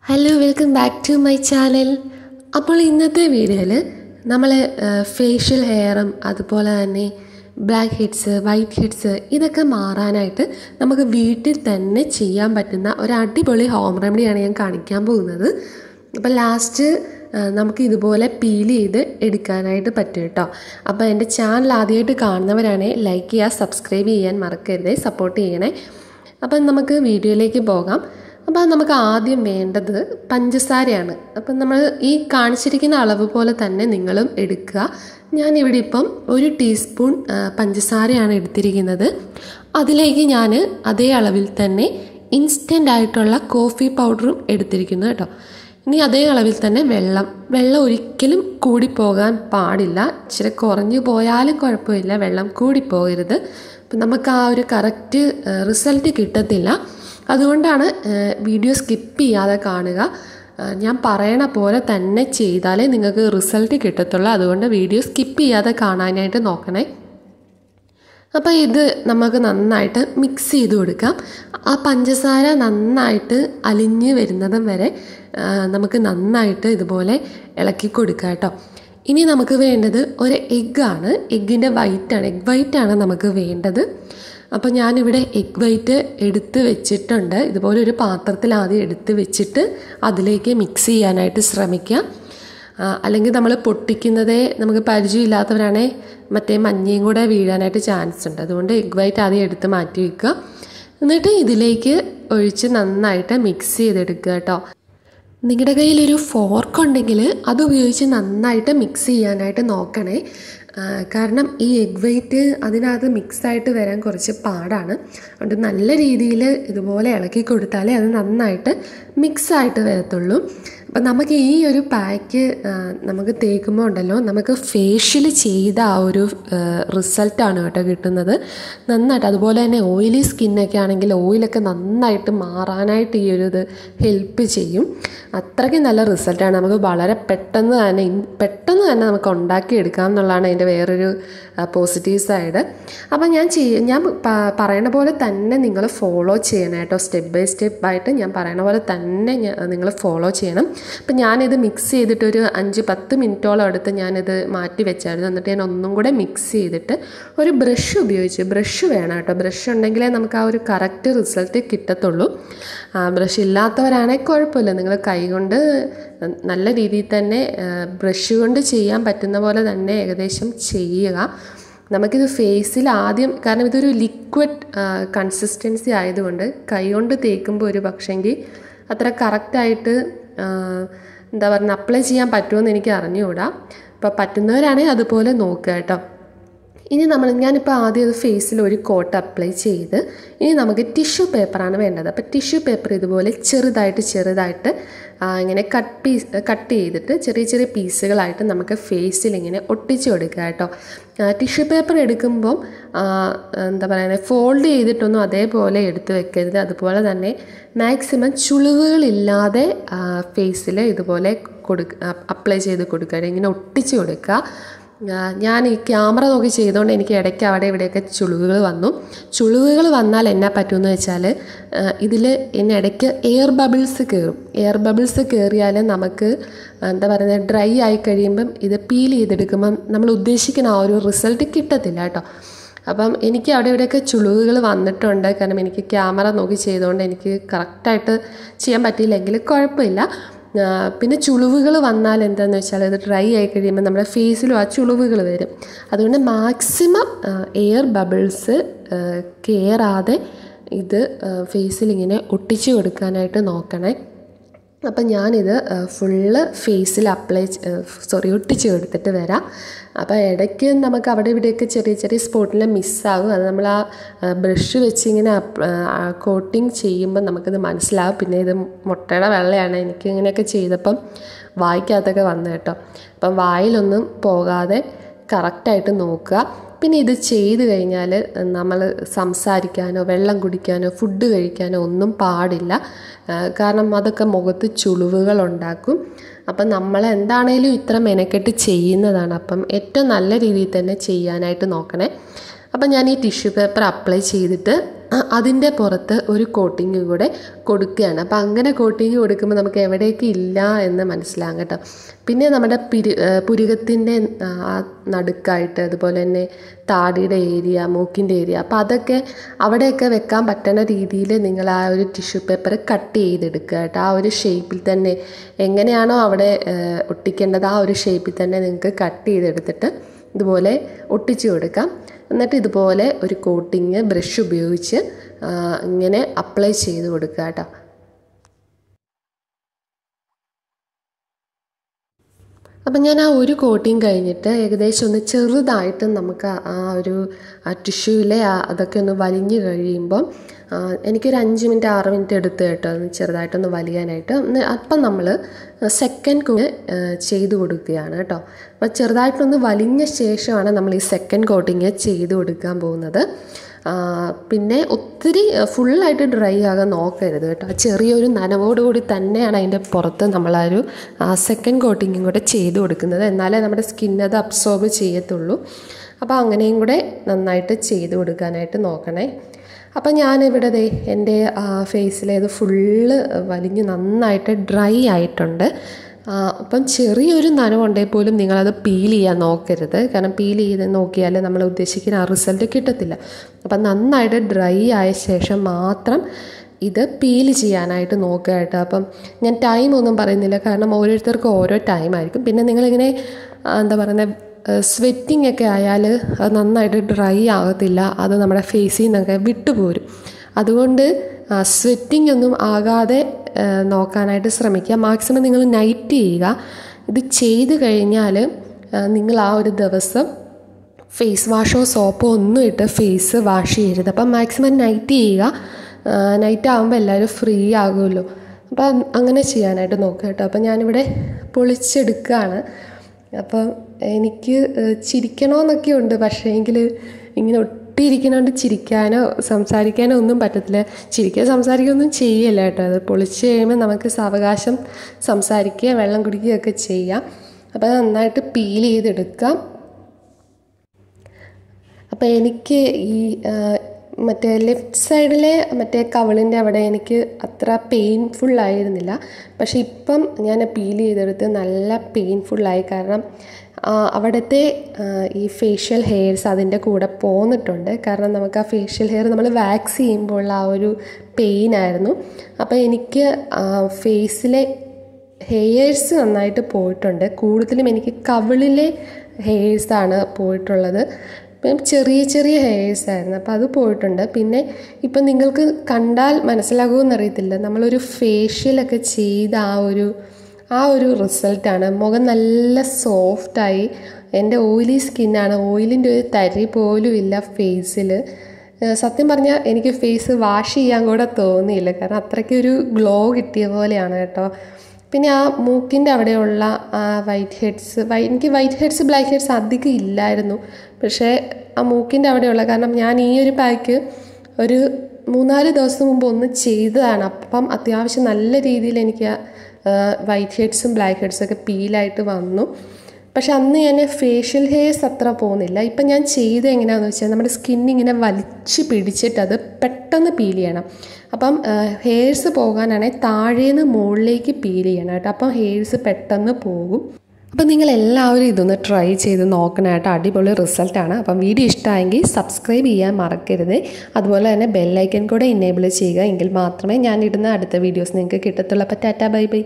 Hello welcome back to my channel. അപ്പോൾ ഇന്നത്തെ വീഡിയോയിൽ നമ്മൾ ഫേഷ്യൽ ഹെയറും അതുപോലെ തന്നെ ബ്ലാക്ക് ഹെഡ്സ്, വൈറ്റ് ഹെഡ്സ് ഇതൊക്കെ മാറാനായിട്ട് നമുക്ക് വീട്ടിൽ തന്നെ ചെയ്യാൻ പറ്റുന്ന ഒരു അടിപൊളി ഹോം റെമഡിയാണ് ഞാൻ കാണിക്കാൻ പോകുന്നത്. അപ്പോൾ ലാസ്റ്റ് നമുക്ക് ഇതുപോലെ പീൽ ചെയ്ത് എടുക്കാനായിട്ട് പറ്റും കേട്ടോ. അപ്പോൾ എൻ്റെ ചാനൽ ആദ്യമായിട്ട് കാണുന്നവരാണെങ്കിൽ ലൈക്ക് ചെയ്യുക, സബ്സ്ക്രൈബ് ചെയ്യാൻ മറക്കരുത്, സപ്പോർട്ട് ചെയ്യണേ. അപ്പം നമുക്ക് വീഡിയോയിലേക്ക് പോകാം. അപ്പോൾ നമുക്ക് ആദ്യം വേണ്ടത് പഞ്ചസാരയാണ്. അപ്പം നമ്മൾ ഈ കാണിച്ചിരിക്കുന്ന അളവ് പോലെ തന്നെ നിങ്ങളും എടുക്കുക. ഞാനിവിടെ ഇപ്പം 1 ടീസ്പൂൺ പഞ്ചസാരയാണ് എടുത്തിരിക്കുന്നത്. അതിലേക്ക് ഞാൻ അതേ അളവിൽ തന്നെ ഇൻസ്റ്റൻ്റ് ആയിട്ടുള്ള കോഫി പൗഡറും എടുത്തിരിക്കുന്നു കേട്ടോ. ഇനി അതേ അളവിൽ തന്നെ വെള്ളം ഒരിക്കലും കൂടിപ്പോകാൻ പാടില്ല. ഇച്ചിരി കുറഞ്ഞു പോയാലും കുഴപ്പമില്ല, വെള്ളം കൂടിപ്പോകരുത്. അപ്പം നമുക്ക് ആ ഒരു കറക്റ്റ് റിസൾട്ട് കിട്ടത്തില്ല. അതുകൊണ്ടാണ് വീഡിയോ സ്കിപ്പ് ചെയ്യാതെ കാണുക. ഞാൻ പറയണ പോലെ തന്നെ ചെയ്താലേ നിങ്ങൾക്ക് റിസൾട്ട് കിട്ടത്തുള്ളൂ. അതുകൊണ്ട് വീഡിയോ സ്കിപ്പ് ചെയ്യാതെ കാണാനായിട്ട് നോക്കണേ. അപ്പോൾ ഇത് നമുക്ക് നന്നായിട്ട് മിക്സ് ചെയ്ത് കൊടുക്കാം. ആ പഞ്ചസാര നന്നായിട്ട് അലിഞ്ഞ് വരുന്നതും വരെ നമുക്ക് നന്നായിട്ട് ഇതുപോലെ ഇളക്കി കൊടുക്കാം കേട്ടോ. ഇനി നമുക്ക് വേണ്ടത് ഒരു എഗ്ഗാണ്. എഗ്ഗിൻ്റെ എഗ് വൈറ്റാണ് നമുക്ക് വേണ്ടത്. അപ്പോൾ ഞാനിവിടെ എഗ് വൈറ്റ് എടുത്ത് വെച്ചിട്ടുണ്ട്. ഇതുപോലെ ഒരു പാത്രത്തിൽ ആദ്യം എടുത്ത് വെച്ചിട്ട് അതിലേക്ക് മിക്സ് ചെയ്യാനായിട്ട് ശ്രമിക്കാം. അല്ലെങ്കിൽ നമ്മൾ പൊട്ടിക്കുന്നതേ നമുക്ക് പരിചയമില്ലാത്തവരാണെങ്കിൽ മറ്റേ മഞ്ഞയും കൂടെ വീഴാനായിട്ട് ചാൻസ് ഉണ്ട്. അതുകൊണ്ട് എഗ് വൈറ്റ് ആദ്യം എടുത്ത് മാറ്റി വയ്ക്കുക. എന്നിട്ട് ഇതിലേക്ക് ഒഴിച്ച് നന്നായിട്ട് മിക്സ് ചെയ്തെടുക്കുക കേട്ടോ. നിങ്ങളുടെ കയ്യിലൊരു ഫോർക്ക് ഉണ്ടെങ്കിൽ അതുപയോഗിച്ച് നന്നായിട്ട് മിക്സ് ചെയ്യാനായിട്ട് നോക്കണേ. കാരണം ഈ എഗ് വൈറ്റ് അതിനകത്ത് മിക്സായിട്ട് വരാൻ കുറച്ച് പാടാണ്. അതുകൊണ്ട് നല്ല രീതിയിൽ ഇതുപോലെ ഇളക്കി കൊടുത്താലേ അത് നന്നായിട്ട് മിക്സായിട്ട് വരത്തുള്ളൂ. അപ്പം നമുക്ക് ഈ ഒരു പാക്ക് നമുക്ക് തേക്കുമ്പോൾ ഉണ്ടല്ലോ, നമുക്ക് ഫേഷ്യൽ ചെയ്ത ആ ഒരു റിസൾട്ടാണ് കേട്ടോ കിട്ടുന്നത് നന്നായിട്ട്. അതുപോലെ തന്നെ ഓയിലി സ്കിന്നൊക്കെ ആണെങ്കിൽ ഓയിലൊക്കെ നന്നായിട്ട് മാറാനായിട്ട് ഈ ഒരു ഇത് ഹെൽപ്പ് ചെയ്യും. അത്രയ്ക്ക് നല്ല റിസൾട്ടാണ്. നമുക്ക് വളരെ പെട്ടെന്ന് തന്നെ നമുക്ക് ഉണ്ടാക്കിയെടുക്കാം എന്നുള്ളതാണ് അതിൻ്റെ വേറൊരു പോസിറ്റീവ് സൈഡ്. അപ്പം ഞാൻ പറയണ പോലെ തന്നെ നിങ്ങൾ ഫോളോ ചെയ്യണം കേട്ടോ. സ്റ്റെപ്പ് ബൈ സ്റ്റെപ്പായിട്ട് ഞാൻ പറയണ പോലെ തന്നെ നിങ്ങൾ ഫോളോ ചെയ്യണം. അപ്പം ഞാനിത് മിക്സ് ചെയ്തിട്ട് ഒരു 5-10 മിനിറ്റോളം എടുത്ത് ഞാനിത് മാറ്റി വെച്ചായിരുന്നു. എന്നിട്ട് ഞാൻ ഒന്നും കൂടെ മിക്സ് ചെയ്തിട്ട് ഒരു ബ്രഷ് വേണം കേട്ടോ. ബ്രഷ് ഉണ്ടെങ്കിലേ നമുക്ക് ആ ഒരു കറക്റ്റ് റിസൾട്ട് കിട്ടത്തുള്ളൂ. ബ്രഷ് ഇല്ലാത്തവരാണെങ്കിൽ കുഴപ്പമില്ല, നിങ്ങൾ കൈകൊണ്ട് നല്ല രീതിയിൽ തന്നെ ബ്രഷ് കൊണ്ട് ചെയ്യാൻ പറ്റുന്ന പോലെ തന്നെ ഏകദേശം ചെയ്യുക. നമുക്കിത് ഫേസിൽ ആദ്യം, കാരണം ഇതൊരു ലിക്വിഡ് കൺസിസ്റ്റൻസി ആയതുകൊണ്ട് കൈ കൊണ്ട് തേക്കുമ്പോൾ ഒരു പക്ഷെങ്കിൽ അത്ര കറക്റ്റായിട്ട് എന്താ പറയുക അപ്ലൈ ചെയ്യാൻ പറ്റുമെന്ന് എനിക്ക് അറിഞ്ഞുകൂടാ. അപ്പോൾ പറ്റുന്നവരാണെങ്കിൽ അതുപോലെ നോക്കുക കേട്ടോ. ഇനി ഞാനിപ്പോൾ ആദ്യം അത് ഫേസിൽ ഒരു കോട്ട് അപ്ലൈ ചെയ്ത് ഇനി നമുക്ക് ടിഷ്യൂ പേപ്പറാണ് വേണ്ടത്. അപ്പോൾ ടിഷ്യൂ പേപ്പർ ഇതുപോലെ ചെറുതായിട്ട് ഇങ്ങനെ കട്ട് ചെയ്തിട്ട് ചെറിയ പീസുകളായിട്ട് നമുക്ക് ഫേസിൽ ഇങ്ങനെ ഒട്ടിച്ചു കൊടുക്കുക കേട്ടോ. ടിഷ്യൂ പേപ്പർ എടുക്കുമ്പം എന്താ പറയുക ഫോൾഡ് ചെയ്തിട്ടൊന്നും അതേപോലെ എടുത്ത് വെക്കരുത്. അതുപോലെ തന്നെ മാക്സിമം ചുളിവുകളില്ലാതെ ഫേസിൽ ഇതുപോലെ അപ്ലൈ ചെയ്ത് കൊടുക്കുക, ഇങ്ങനെ ഒട്ടിച്ചു കൊടുക്കുക. ഞാൻ ഈ ക്യാമറ നോക്കി ചെയ്തുകൊണ്ട് എനിക്ക് ഇടയ്ക്ക് അവിടെ ഇവിടെയൊക്കെ ചുളിവുകൾ വന്നാൽ എന്നാ പറ്റുമെന്ന് വെച്ചാൽ ഇതിൽ ഇടയ്ക്ക് എയർ ബബിൾസ് കയറിയാൽ നമുക്ക് എന്താ പറയുന്നത് ഡ്രൈ ആയി കഴിയുമ്പം ഇത് പീൽ ചെയ്തെടുക്കുമ്പം നമ്മൾ ഉദ്ദേശിക്കുന്ന ആ ഒരു റിസൾട്ട് കിട്ടത്തില്ല കേട്ടോ. അപ്പം എനിക്ക് അവിടെ ഇവിടെയൊക്കെ ചുളിവുകൾ വന്നിട്ടുണ്ട്. കാരണം എനിക്ക് ക്യാമറ നോക്കി ചെയ്തുകൊണ്ട് എനിക്ക് കറക്റ്റായിട്ട് ചെയ്യാൻ പറ്റിയില്ലെങ്കിൽ കുഴപ്പമില്ല. പിന്നെ ചുളിവുകൾ വന്നാൽ എന്താണെന്ന് വെച്ചാൽ ഇത് ഡ്രൈ ആയി കഴിയുമ്പോൾ നമ്മുടെ ഫേസിലും ആ ചുളിവുകൾ വരും. അതുകൊണ്ട് മാക്സിമം എയർ ബബിൾസ് കയറാതെ ഇത് ഫേസിലിങ്ങനെ ഒട്ടിച്ചു കൊടുക്കാനായിട്ട് നോക്കണേ. അപ്പം ഞാനിത് ഫുള്ള് ഫേസിൽ ഒട്ടിച്ച് കൊടുത്തിട്ട് വരാം. അപ്പോൾ ഇടയ്ക്ക് നമുക്ക് അവിടെ ഇവിടെയൊക്കെ ചെറിയ സ്പോട്ടിൽ മിസ്സാകും. അത് നമ്മൾ ആ ബ്രഷ് വെച്ച് ഇങ്ങനെ കോട്ടിങ് ചെയ്യുമ്പോൾ നമുക്കിത് മനസ്സിലാവും. പിന്നെ ഇത് മുട്ടയുടെ വെള്ളയാണ്. എനിക്ക് ഇങ്ങനെയൊക്കെ ചെയ്തപ്പം വായ്ക്കകത്തൊക്കെ വന്നു കേട്ടോ. അപ്പം വായിലൊന്നും പോകാതെ കറക്റ്റായിട്ട് നോക്കുക. പിന്നെ ഇത് ചെയ്ത് കഴിഞ്ഞാൽ നമ്മൾ സംസാരിക്കാനോ വെള്ളം കുടിക്കാനോ ഫുഡ് കഴിക്കാനോ ഒന്നും പാടില്ല. കാരണം അതൊക്കെ മുഖത്ത് ചുളിവുകൾ ഉണ്ടാക്കും. അപ്പം നമ്മൾ എന്താണേലും ഇത്ര മെനക്കെട്ട് ചെയ്യുന്നതാണ്. അപ്പം ഏറ്റവും നല്ല രീതിയിൽ തന്നെ ചെയ്യാനായിട്ട് നോക്കണേ. അപ്പം ഞാൻ ഈ ടിഷ്യൂ പേപ്പർ അപ്ലൈ ചെയ്തിട്ട് അതിൻ്റെ പുറത്ത് ഒരു കോട്ടിങ് കൂടെ കൊടുക്കുകയാണ്. അപ്പോൾ അങ്ങനെ കോട്ടിങ് കൊടുക്കുമ്പോൾ നമുക്ക് എവിടേക്ക് ഇല്ല എന്ന് മനസ്സിലാകും കേട്ടോ. പിന്നെ നമ്മുടെ പുരികത്തിൻ്റെ നടുക്കായിട്ട്, അതുപോലെ തന്നെ താടിയുടെ ഏരിയ, മൂക്കിൻ്റെ ഏരിയ, അപ്പോൾ അതൊക്കെ അവിടെയൊക്കെ വെക്കാൻ പറ്റുന്ന രീതിയിൽ നിങ്ങൾ ആ ഒരു ടിഷ്യൂ പേപ്പർ കട്ട് ചെയ്തെടുക്കുക കേട്ടോ. ആ ഒരു ഷേപ്പിൽ തന്നെ എങ്ങനെയാണോ അവിടെ ഒട്ടിക്കേണ്ടത് ആ ഒരു ഷേപ്പിൽ തന്നെ നിങ്ങൾക്ക് കട്ട് ചെയ്തെടുത്തിട്ട് ഇതുപോലെ ഒട്ടിച്ചു കൊടുക്കാം. എന്നിട്ട് ഇതുപോലെ ഒരു കോട്ടിങ് ബ്രഷ് ഉപയോഗിച്ച് ഇങ്ങനെ അപ്ലൈ ചെയ്ത് കൊടുക്കുക കേട്ടോ. അപ്പം ഞാൻ ആ ഒരു കോട്ടിങ് കഴിഞ്ഞിട്ട് ഏകദേശം ഒന്ന് ചെറുതായിട്ട് നമുക്ക് ആ ഒരു ടിഷ്യൂവിലെ അതൊക്കെ ഒന്ന് വലിഞ്ഞ് കഴിയുമ്പം എനിക്കൊരു 5 മിനിറ്റ് 6 മിനിറ്റ് എടുത്ത് കേട്ടോ ഒന്ന് ചെറുതായിട്ടൊന്ന് വലിയാനായിട്ട്. അപ്പം നമ്മൾ സെക്കൻഡ് കോട്ടിങ് ചെയ്ത് കൊടുക്കുകയാണ് കേട്ടോ. അപ്പോൾ ചെറുതായിട്ടൊന്ന് വലിഞ്ഞ ശേഷമാണ് നമ്മൾ ഈ സെക്കൻഡ് കോട്ടിങ് ചെയ്ത് കൊടുക്കാൻ പോകുന്നത്. പിന്നെ ഒത്തിരി ഫുള്ളായിട്ട് ഡ്രൈ ആകാൻ നോക്കരുത് കേട്ടോ. ചെറിയൊരു നനവോടുകൂടി തന്നെയാണ് അതിൻ്റെ പുറത്ത് നമ്മളൊരു സെക്കൻഡ് കോട്ടിങ്ങും കൂടെ ചെയ്ത് കൊടുക്കുന്നത്. എന്നാലേ നമ്മുടെ സ്കിന്നത് അബ്സോർബ് ചെയ്യത്തുള്ളൂ. അപ്പോൾ അങ്ങനെയും കൂടെ നന്നായിട്ട് ചെയ്ത് കൊടുക്കാനായിട്ട് നോക്കണേ. അപ്പം ഞാനിവിടെ എൻ്റെ ഫേസിലേത് ഫുള്ള് വലിഞ്ഞ് നന്നായിട്ട് ഡ്രൈ ആയിട്ടുണ്ട്. അപ്പം ചെറിയൊരു നനവുണ്ടെങ്കിൽ പോലും നിങ്ങളത് പീൽ ചെയ്യാൻ നോക്കരുത്. കാരണം പീൽ ചെയ്ത് നോക്കിയാൽ നമ്മൾ ഉദ്ദേശിക്കുന്ന ആ റിസൾട്ട് കിട്ടത്തില്ല. അപ്പം നന്നായിട്ട് ഡ്രൈ ആയ ശേഷം മാത്രം ഇത് പീൽ ചെയ്യാനായിട്ട് നോക്കുക കേട്ടോ. അപ്പം ഞാൻ ടൈമൊന്നും പറയുന്നില്ല, കാരണം ഓരോരുത്തർക്കും ഓരോ ടൈമായിരിക്കും. പിന്നെ നിങ്ങളിങ്ങനെ എന്താ പറയുന്നത്, സ്വെറ്റിംഗ് ഒക്കെ ആയാൽ അത് നന്നായിട്ട് ഡ്രൈ ആകത്തില്ല, അത് നമ്മുടെ ഫേസിൽ നിന്നൊക്കെ വിട്ടുപോരും. അതുകൊണ്ട് സ്വെറ്റിംഗ് ഒന്നും ആകാതെ നോക്കാനായിട്ട് ശ്രമിക്കുക. മാക്സിമം നിങ്ങൾ നൈറ്റ് ചെയ്യുക. ഇത് ചെയ്ത് കഴിഞ്ഞാൽ നിങ്ങൾ ആ ഒരു ദിവസം ഫേസ് വാഷോ സോപ്പോ ഒന്നും ഇട്ട് ഫേസ് വാഷ് ചെയ്യരുത്. അപ്പം മാക്സിമം നൈറ്റ് ചെയ്യുക. നൈറ്റ് ആകുമ്പോൾ എല്ലാവരും ഫ്രീ ആകുമല്ലോ. അപ്പം അങ്ങനെ ചെയ്യാനായിട്ട് നോക്കുക കേട്ടോ. അപ്പം ഞാനിവിടെ പൊളിച്ചെടുക്കുകയാണ്. അപ്പം എനിക്ക് ചിരിക്കണമെന്നൊക്കെ ഉണ്ട്, പക്ഷേ എങ്കിൽ ഇങ്ങനെ ഒട്ടിയിരിക്കുന്നതുകൊണ്ട് ചിരിക്കാനോ സംസാരിക്കാനോ ഒന്നും പറ്റത്തില്ല. ചിരിക്കുക സംസാരിക്കുകയൊന്നും ചെയ്യല്ല കേട്ടോ. അത് പൊളിച്ച് കഴിയുമ്പോൾ നമുക്ക് സാവകാശം സംസാരിക്കുക, വെള്ളം കുടിക്കുകയൊക്കെ ചെയ്യാം. അപ്പോൾ അത് നന്നായിട്ട് പീൽ ചെയ്തെടുക്കാം. അപ്പോൾ എനിക്ക് ഈ മറ്റേ ലെഫ്റ്റ് സൈഡിലെ മറ്റേ കവിളിൻ്റെ അവിടെ എനിക്ക് അത്ര പെയിൻഫുള്ളായിരുന്നില്ല. പക്ഷെ ഇപ്പം ഞാൻ പീൽ ചെയ്തെടുത്ത് നല്ല പെയിൻഫുള്ളായി. കാരണം അവിടുത്തെ ഈ ഫേഷ്യൽ ഹെയർസ് അതിൻ്റെ കൂടെ പോന്നിട്ടുണ്ട്. കാരണം നമുക്ക് ആ ഫേഷ്യൽ ഹെയർ നമ്മൾ വാക്സ് ചെയ്യുമ്പോൾ ആ ഒരു പെയിനായിരുന്നു. അപ്പോൾ എനിക്ക് ഫേസിലെ ഹെയർസ് നന്നായിട്ട് പോയിട്ടുണ്ട്. കൂടുതലും എനിക്ക് കവിളിലെ ഹെയർസാണ് പോയിട്ടുള്ളത്. ഇപ്പം ചെറിയ ചെറിയ ഹെയർസായിരുന്നു, അപ്പോൾ അത് പോയിട്ടുണ്ട്. പിന്നെ ഇപ്പം നിങ്ങൾക്ക് കണ്ടാൽ മനസ്സിലാകുമെന്നറിയത്തില്ല, നമ്മളൊരു ഫേഷ്യലൊക്കെ ചെയ്ത ആ ഒരു റിസൾട്ടാണ്. മുഖം നല്ല സോഫ്റ്റായി. എൻ്റെ ഓയിലി സ്കിന്നാണ്, ഓയിലിൻ്റെ ഒരു തരി പോലും ഇല്ല ഫേസിൽ. സത്യം പറഞ്ഞാൽ എനിക്ക് ഫേസ് വാഷ് ചെയ്യാൻ കൂടെ തോന്നിയില്ല, കാരണം അത്രയ്ക്കൊരു ഗ്ലോ കിട്ടിയ പോലെയാണ് കേട്ടോ. പിന്നെ ആ മൂക്കിൻ്റെ അവിടെയുള്ള ആ വൈറ്റ് ഹെഡ്സ്, എനിക്ക് വൈറ്റ് ഹെഡ്സ് ബ്ലാക്ക് ഹെഡ്സ് അധികം ഇല്ലായിരുന്നു. പക്ഷേ ആ മൂക്കിൻ്റെ അവിടെയുള്ള, കാരണം ഞാൻ ഈ ഒരു പാക്ക് ഒരു 3-4 ദിവസം മുമ്പ് ഒന്ന് ചെയ്തതാണ്. അപ്പം അത്യാവശ്യം നല്ല രീതിയിൽ എനിക്ക് വൈറ്റ് ഹെഡ്സും ബ്ലാക്ക് ഹെഡ്സൊക്കെ പീലായിട്ട് വന്നു. പക്ഷെ അന്ന് ഞാൻ ഫേഷ്യൽ ഹെയർസ് അത്ര പോകുന്നില്ല. ഇപ്പം ഞാൻ ചെയ്ത് എങ്ങനെയാണെന്ന് വെച്ചാൽ നമ്മുടെ സ്കിന്നിങ്ങനെ വലിച്ച് പിടിച്ചിട്ട് അത് പെട്ടെന്ന് പീൽ ചെയ്യണം. അപ്പം ഹെയർസ് പോകാനാണെങ്കിൽ താഴേന്ന് മുകളിലേക്ക് പീൽ ചെയ്യണം കേട്ടോ. അപ്പം ഹെയർസ് പെട്ടെന്ന് പോകും. അപ്പം നിങ്ങളെല്ലാവരും ഇതൊന്ന് ട്രൈ ചെയ്ത് നോക്കണമായിട്ട്, അടിപൊളി റിസൾട്ടാണ്. അപ്പം വീഡിയോ ഇഷ്ടമായെങ്കിൽ സബ്സ്ക്രൈബ് ചെയ്യാൻ മറക്കരുത്. അതുപോലെ തന്നെ ബെല്ലൈക്കൻ കൂടെ ഇനേബിൾ ചെയ്യുക, എങ്കിൽ മാത്രമേ ഞാൻ ഇടുന്ന അടുത്ത വീഡിയോസ് നിങ്ങൾക്ക് കിട്ടത്തുള്ളൂ. അപ്പം ടാറ്റാ ബൈ ബൈ.